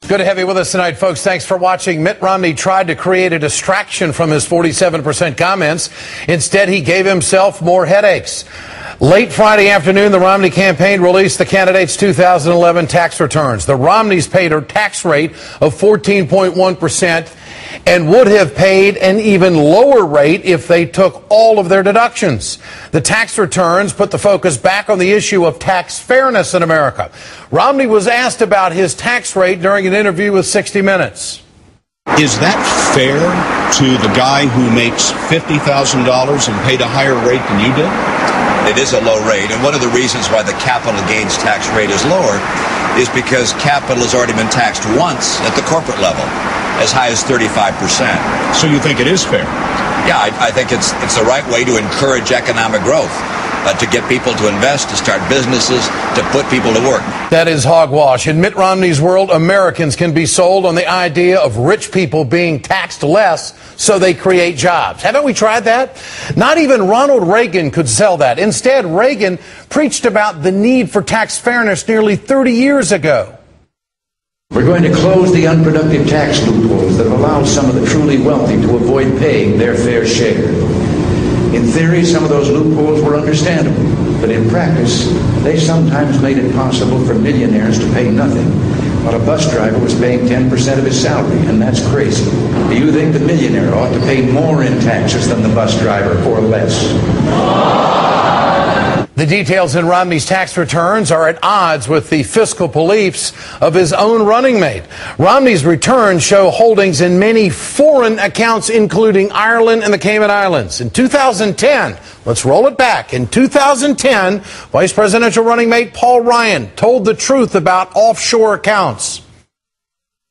Good to have you with us tonight, folks. Thanks for watching. Mitt Romney tried to create a distraction from his 47% comments. Instead, he gave himself more headaches. Late Friday afternoon, the Romney campaign released the candidate's 2011 tax returns. The Romneys paid a tax rate of 14.1% and would have paid an even lower rate if they took all of their deductions. The tax returns put the focus back on the issue of tax fairness in America. Romney was asked about his tax rate during an interview with 60 Minutes. Is that fair to the guy who makes $50,000 and paid a higher rate than you did? It is a low rate, and one of the reasons why the capital gains tax rate is lower is because capital has already been taxed once at the corporate level, as high as 35%. So you think it is fair? Yeah, I think it's the right way to encourage economic growth, to get people to invest, to start businesses, to put people to work. That is hogwash. In Mitt Romney's world, Americans can be sold on the idea of rich people being taxed less so they create jobs. Haven't we tried that? Not even Ronald Reagan could sell that. Instead, Reagan preached about the need for tax fairness nearly 30 years ago. We're going to close the unproductive tax loopholes that have allowed some of the truly wealthy to avoid paying their fair share. In theory, some of those loopholes were understandable, but in practice, they sometimes made it possible for millionaires to pay nothing, while a bus driver was paying 10% of his salary, and that's crazy. Do you think the millionaire ought to pay more in taxes than the bus driver, or less? The details in Romney's tax returns are at odds with the fiscal beliefs of his own running mate. Romney's returns show holdings in many foreign accounts, including Ireland and the Cayman Islands. In 2010, let's roll it back. In 2010, Vice Presidential running mate Paul Ryan told the truth about offshore accounts.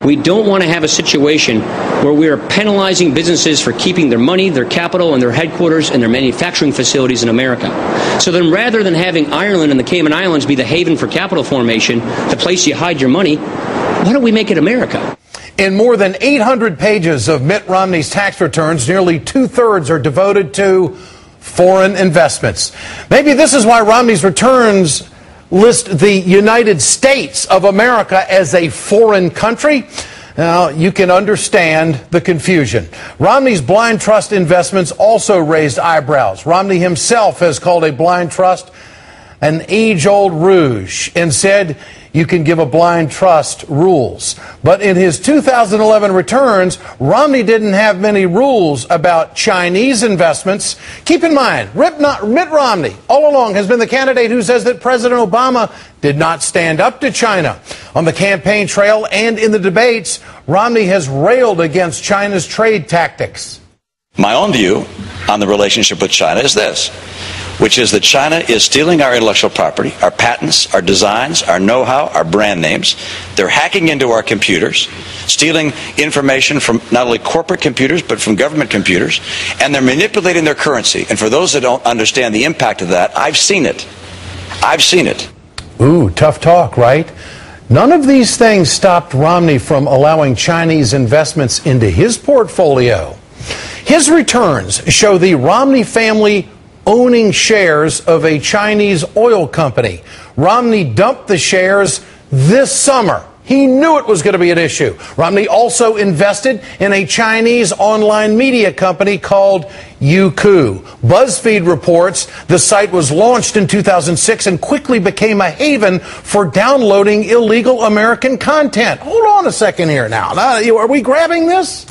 We don't want to have a situation where we are penalizing businesses for keeping their money, their capital, and their headquarters and their manufacturing facilities in America. So then rather than having Ireland and the Cayman Islands be the haven for capital formation, the place you hide your money, why don't we make it America? In more than 800 pages of Mitt Romney's tax returns, nearly two-thirds are devoted to foreign investments. Maybe this is why Romney's returns list the United States of America as a foreign country. Now, you can understand the confusion. Romney's blind trust investments also raised eyebrows. Romney himself has called a blind trust an age-old rouge and said you can give a blind trust rules. But in his 2011 returns, Romney didn't have many rules about Chinese investments. Keep in mind, Mitt Romney all along has been the candidate who says that President Obama did not stand up to China. On the campaign trail and in the debates, Romney has railed against China's trade tactics. My own view on the relationship with China is this, which is that China is stealing our intellectual property, our patents, our designs, our know-how, our brand names. They're hacking into our computers, stealing information from not only corporate computers, but from government computers, and they're manipulating their currency. And for those that don't understand the impact of that, I've seen it. I've seen it. Ooh, tough talk, right? None of these things stopped Romney from allowing Chinese investments into his portfolio. His returns show the Romney family owning shares of a Chinese oil company. Romney dumped the shares this summer. He knew it was going to be an issue. Romney also invested in a Chinese online media company called Youku. BuzzFeed reports the site was launched in 2006 and quickly became a haven for downloading illegal American content. Hold on a second here now. Are we grabbing this?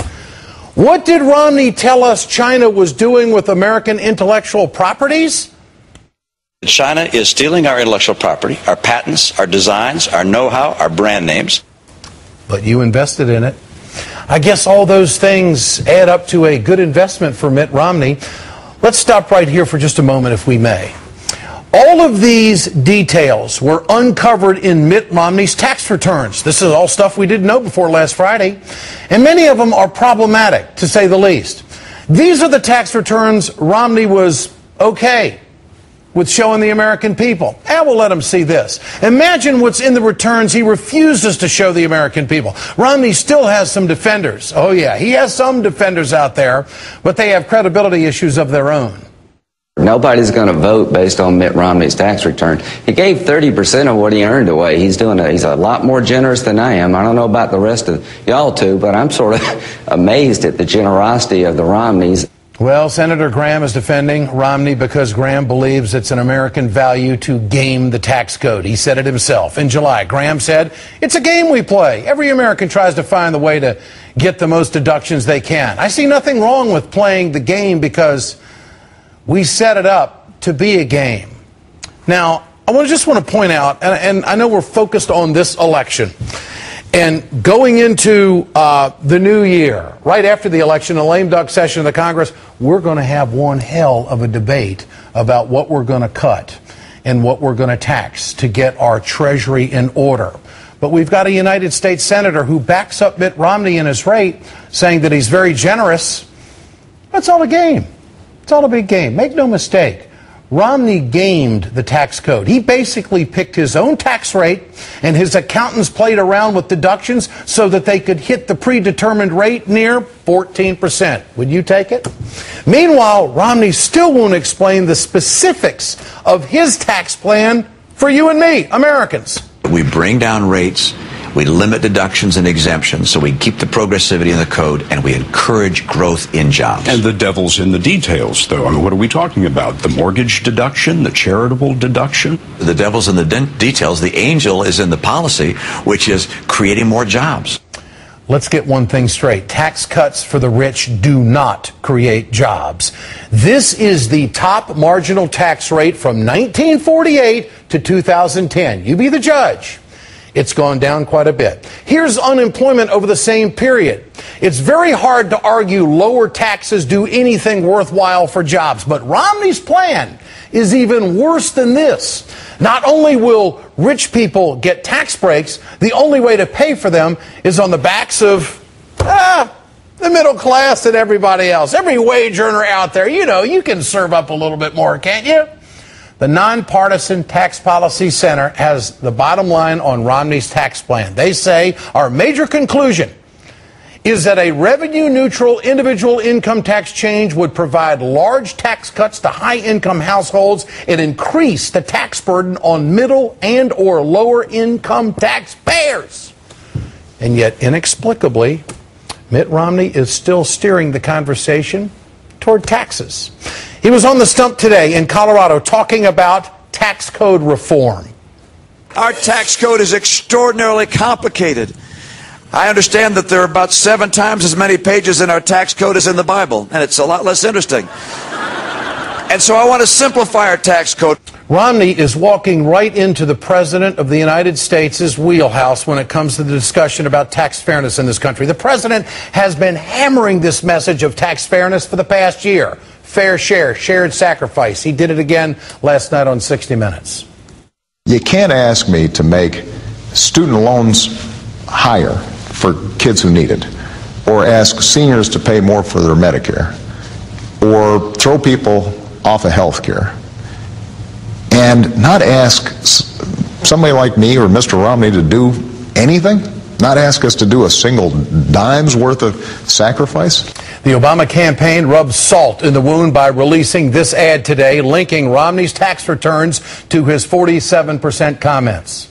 What did Romney tell us China was doing with American intellectual properties? China is stealing our intellectual property, our patents, our designs, our know-how, our brand names. But you invested in it. I guess all those things add up to a good investment for Mitt Romney. Let's stop right here for just a moment, if we may. All of these details were uncovered in Mitt Romney's tax returns. This is all stuff we didn't know before last Friday, and many of them are problematic, to say the least. These are the tax returns Romney was okay with showing the American people. And we'll let them see this. Imagine what's in the returns he refuses to show the American people. Romney still has some defenders. Oh yeah, he has some defenders out there, but they have credibility issues of their own. Nobody's going to vote based on Mitt Romney's tax return. He gave 30% of what he earned away. He's a lot more generous than I am. I don't know about the rest of y'all two, but I'm sort of amazed at the generosity of the Romneys. Well, Senator Graham is defending Romney because Graham believes it's an American value to game the tax code. He said it himself. In July, Graham said, "It's a game we play. Every American tries to find the way to get the most deductions they can. I see nothing wrong with playing the game because we set it up to be a game." Now, I just want to point out, and I know we're focused on this election, and going into the new year, right after the election, a lame duck session of the Congress, we're going to have one hell of a debate about what we're going to cut and what we're going to tax to get our Treasury in order. But we've got a United States Senator who backs up Mitt Romney in his rate, saying that he's very generous. That's all a game. It's all a big game. Make no mistake. Romney gamed the tax code. He basically picked his own tax rate, and his accountants played around with deductions so that they could hit the predetermined rate near 14%. Would you take it? Meanwhile, Romney still won't explain the specifics of his tax plan for you and me, Americans. We bring down rates, we limit deductions and exemptions, so we keep the progressivity in the code, and we encourage growth in jobs. And the devil's in the details, though. I mean, what are we talking about? The mortgage deduction, the charitable deduction? The devil's in the details. The angel is in the policy, which is creating more jobs. Let's get one thing straight. Tax cuts for the rich do not create jobs. This is the top marginal tax rate from 1948 to 2010. You be the judge. It's gone down quite a bit. Here's unemployment over the same period. It's very hard to argue lower taxes do anything worthwhile for jobs, but Romney's plan is even worse than this. Not only will rich people get tax breaks, the only way to pay for them is on the backs of the middle class and everybody else. Every wage earner out there, you can serve up a little bit more, can't you? The Nonpartisan Tax Policy Center has the bottom line on Romney's tax plan. They say our major conclusion is that a revenue-neutral individual income tax change would provide large tax cuts to high-income households and increase the tax burden on middle and or lower-income taxpayers. And yet, inexplicably, Mitt Romney is still steering the conversation toward taxes. He was on the stump today in Colorado talking about tax code reform. Our tax code is extraordinarily complicated. I understand that there are about 7 times as many pages in our tax code as in the Bible, and it's a lot less interesting. And so I want to simplify our tax code. Romney is walking right into the President of the United States' wheelhouse when it comes to the discussion about tax fairness in this country. The President has been hammering this message of tax fairness for the past year. Fair share, shared sacrifice. He did it again last night on 60 Minutes. You can't ask me to make student loans higher for kids who need it, or ask seniors to pay more for their Medicare, or throw people off of health care, and not ask somebody like me or Mr. Romney to do anything, not ask us to do a single dime's worth of sacrifice. The Obama campaign rubbed salt in the wound by releasing this ad today, linking Romney's tax returns to his 47% comments.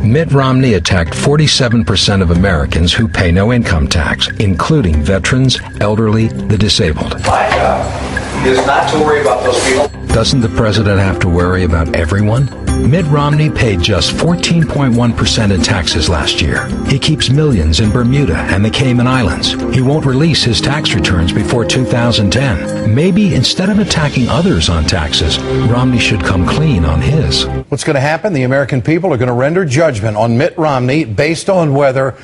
Mitt Romney attacked 47% of Americans who pay no income tax, including veterans, elderly, the disabled. My job is not to worry about those people. Doesn't the president have to worry about everyone? Mitt Romney paid just 14.1% in taxes last year. He keeps millions in Bermuda and the Cayman Islands. He won't release his tax returns before 2010. Maybe instead of attacking others on taxes, Romney should come clean on his. What's going to happen? The American people are going to render judgment on Mitt Romney based on whether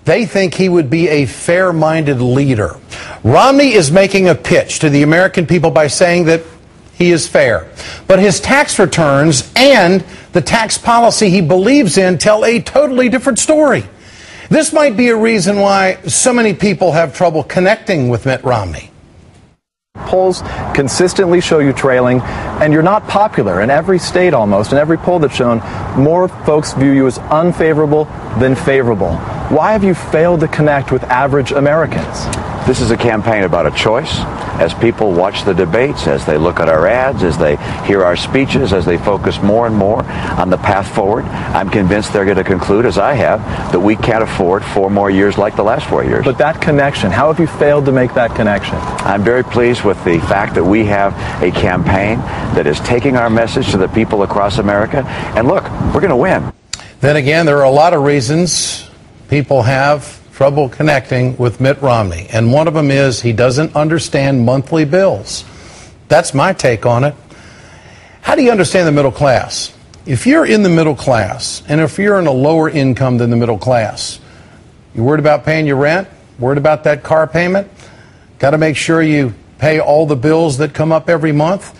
they think he would be a fair-minded leader. Romney is making a pitch to the American people by saying that he is fair. But his tax returns and the tax policy he believes in tell a totally different story. This might be a reason why so many people have trouble connecting with Mitt Romney. Polls consistently show you trailing, and you're not popular in every state almost. In every poll that's shown, more folks view you as unfavorable than favorable. Why have you failed to connect with average Americans? This is a campaign about a choice. As people watch the debates, as they look at our ads, as they hear our speeches, as they focus more and more on the path forward, I'm convinced they're going to conclude, as I have, that we can't afford 4 more years like the last 4 years. But that connection, how have you failed to make that connection? I'm very pleased with the fact that we have a campaign that is taking our message to the people across America. And look, we're going to win. Then again, there are a lot of reasons people have trouble connecting with Mitt Romney, and one of them is he doesn't understand monthly bills. That's my take on it. How do you understand the middle class? If you're in the middle class, and if you're in a lower income than the middle class, you worried about paying your rent? Worried about that car payment? Got to make sure you pay all the bills that come up every month?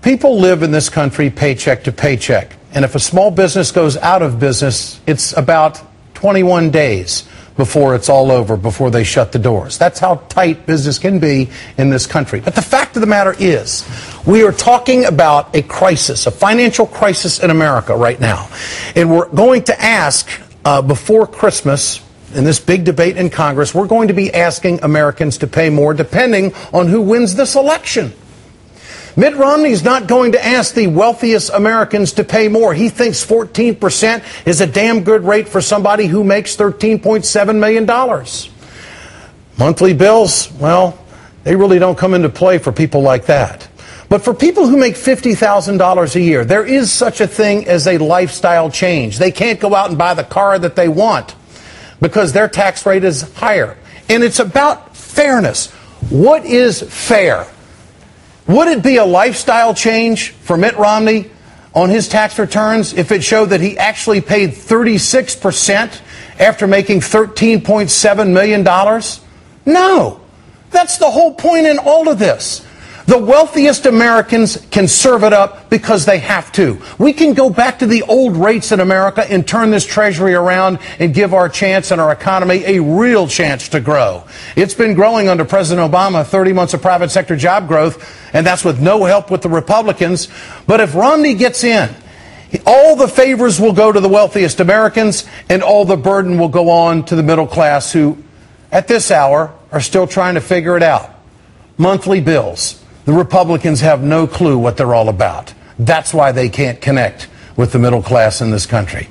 People live in this country paycheck to paycheck, and if a small business goes out of business, it's about 21 days before it's all over, before they shut the doors. That's how tight business can be in this country. But the fact of the matter is, we are talking about a crisis, a financial crisis in America right now. And we're going to ask, before Christmas, in this big debate in Congress, we're going to be asking Americans to pay more depending on who wins this election. Mitt Romney's not going to ask the wealthiest Americans to pay more. He thinks 14% is a damn good rate for somebody who makes $13.7 million. Monthly bills, well, they really don't come into play for people like that. But for people who make $50,000 a year, there is such a thing as a lifestyle change. They can't go out and buy the car that they want because their tax rate is higher. And it's about fairness. What is fair? Would it be a lifestyle change for Mitt Romney on his tax returns if it showed that he actually paid 36% after making $13.7 million? No. That's the whole point in all of this. The wealthiest Americans can serve it up because they have to. We can go back to the old rates in America and turn this treasury around and give our chance and our economy a real chance to grow. It's been growing under President Obama, 30 months of private sector job growth, and that's with no help with the Republicans. But if Romney gets in, all the favors will go to the wealthiest Americans, and all the burden will go on to the middle class who, at this hour, are still trying to figure it out. Monthly bills. The Republicans have no clue what they're all about. That's why they can't connect with the middle class in this country.